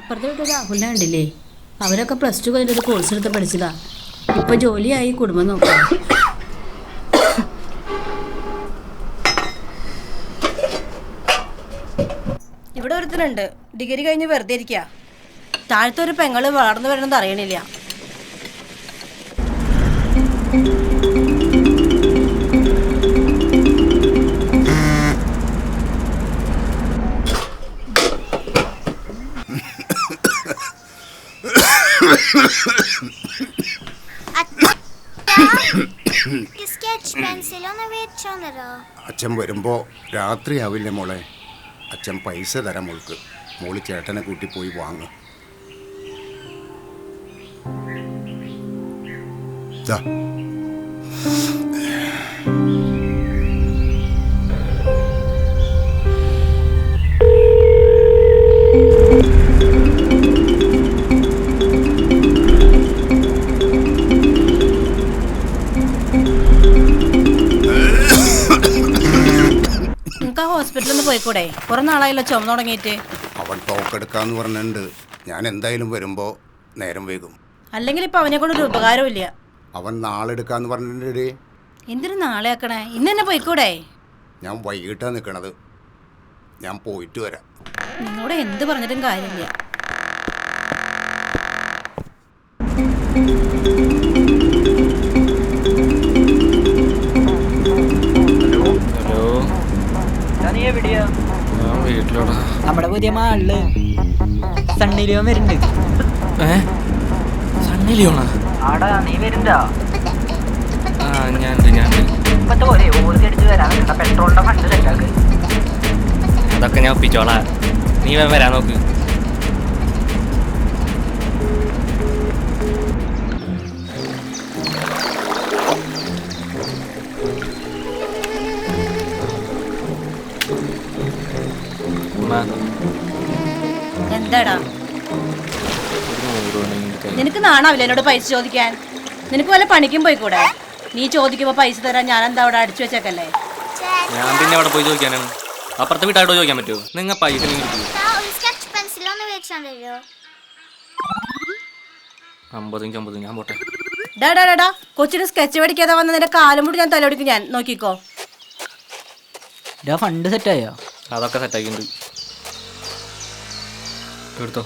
അപ്പുറത്തെ വീട്ടിൽ രാഹുലിനെ കണ്ടില്ലേ? അവരൊക്കെ +2 കഴിഞ്ഞൊരു കോഴ്സ് എടുത്ത് പഠിച്ചതാ. ഇപ്പൊ ജോലിയായി, കുടുംബം നോക്കാം. ഇവിടെ ഒരുത്തനുണ്ട്, ഡിഗ്രി കഴിഞ്ഞ് വെറുതെ ഇരിക്കുക. താഴത്തെ ഒരു പെങ്ങള് വളർന്നു വരണമെന്ന് അറിയണില്ല. അച്ഛൻ വരുമ്പോ രാത്രിയാവില്ലേ മോളെ? അച്ഛൻ പൈസ തരാം മോൾക്ക്. മോള് ചേട്ടനെ കൂട്ടി പോയി വാങ്ങും. ഹോസ്പിറ്റലിൽ പോയിക്കൂടെ? കുറെ നാളായല്ലോ ചുമ തുടങ്ങിയിട്ട്. അവൻ ടോക്കെടുക്കാന്ന് പറഞ്ഞിട്ടുണ്ട്. ഞാൻ എന്തായാലും വരുമ്പോ നേരം വൈകും. അല്ലെങ്കിൽ ഇപ്പൊ അവനെ കൊണ്ടൊരു ഉപകാരവും ഇല്ല. അവൻ നാളെ എടുക്കാന്ന് പറഞ്ഞിട്ടുണ്ട്. എന്തിനു നാളെ ആക്കണേ? ഇന്ന് തന്നെ പോയിക്കൂടെ? ഞാൻ വൈകിട്ടാ നിക്കണത്. ഞാൻ പോയിട്ട് വരാം. നിങ്ങളോട് എന്ത് പറഞ്ഞിട്ടും കാര്യമില്ല. നമ്മുടെ പുതിയ മാളില് സണ്ണി ലിയോൺ വരുന്നുണ്ട്. സണ്ണി ലിയോണാ? നീ വരുന്നുണ്ടോ? പെട്രോളിന്റെ ഫണ്ട് സെറ്റാക്ക്. അതൊക്കെ ഞാൻ ഒപ്പിച്ചോളാ. നീ വരാൻ നോക്ക്. എന്താടാ നിനക്ക് നാണാവില്ല എന്നോട് പൈസ ചോദിക്കാൻ? നിനക്ക് വല്ല പണിക്കും പോയിക്കൂടെ? നീ ചോദിക്കുമ്പോ പൈസ തരാൻ ഞാൻ എന്താ അവിടെ അടിച്ചു വെച്ചേക്കല്ലേ? ഞാൻ പിന്നെ അവിടെ പോയി ചോദിക്കാനാണ്. അപ്പുറത്തെ വീട്ടായിട്ടോ ചോദിക്കാൻ പറ്റുമോ? നിങ്ങൾ പൈസ $50 ഞാൻ പോട്ടെ. ഡാ കൊച്ചിന് സ്കെച്ച് പഠിക്കാതെ വന്ന നിന്റെ കാലും മുടി ഞാൻ തലയൊടിക്കും. ഞാൻ നോക്കിക്കോ. ഫണ്ട് സെറ്റായോ? അതൊക്കെ സെറ്റാക്കിയിട്ടുണ്ട്. എടുത്തോ.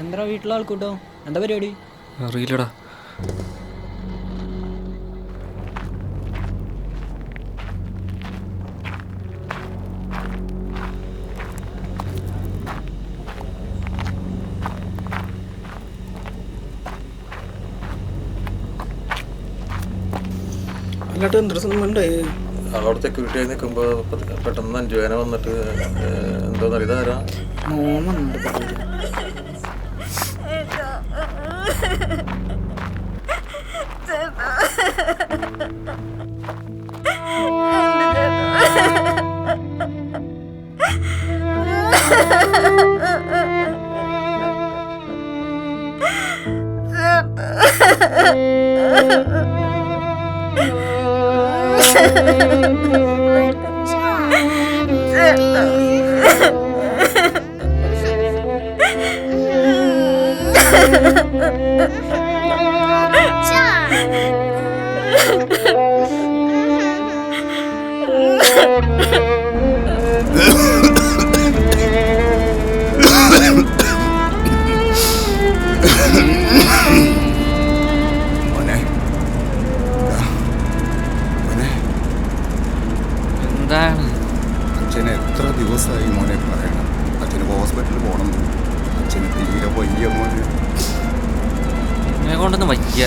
എന്താ വീട്ടിലെ ആൾക്കൂട്ടോ? എന്താ പരിപാടി? അറിയില്ലടാ. അവിടെ സെക്യൂരിറ്റി ആയി നിൽക്കുമ്പോൾ പെട്ടെന്ന് അഞ്ചുവേന വന്നിട്ട് എന്തോന്നറിയ ഇതാരാ? അച്ഛന് എത്ര ദിവസമായി മോനെ പറയണം? അച്ഛന് ഹോസ്പിറ്റലിൽ പോകണം. അച്ഛന് തീരെ വയ്യ മോനെ. എന്നെ കൊണ്ടൊന്നും വയ്യ.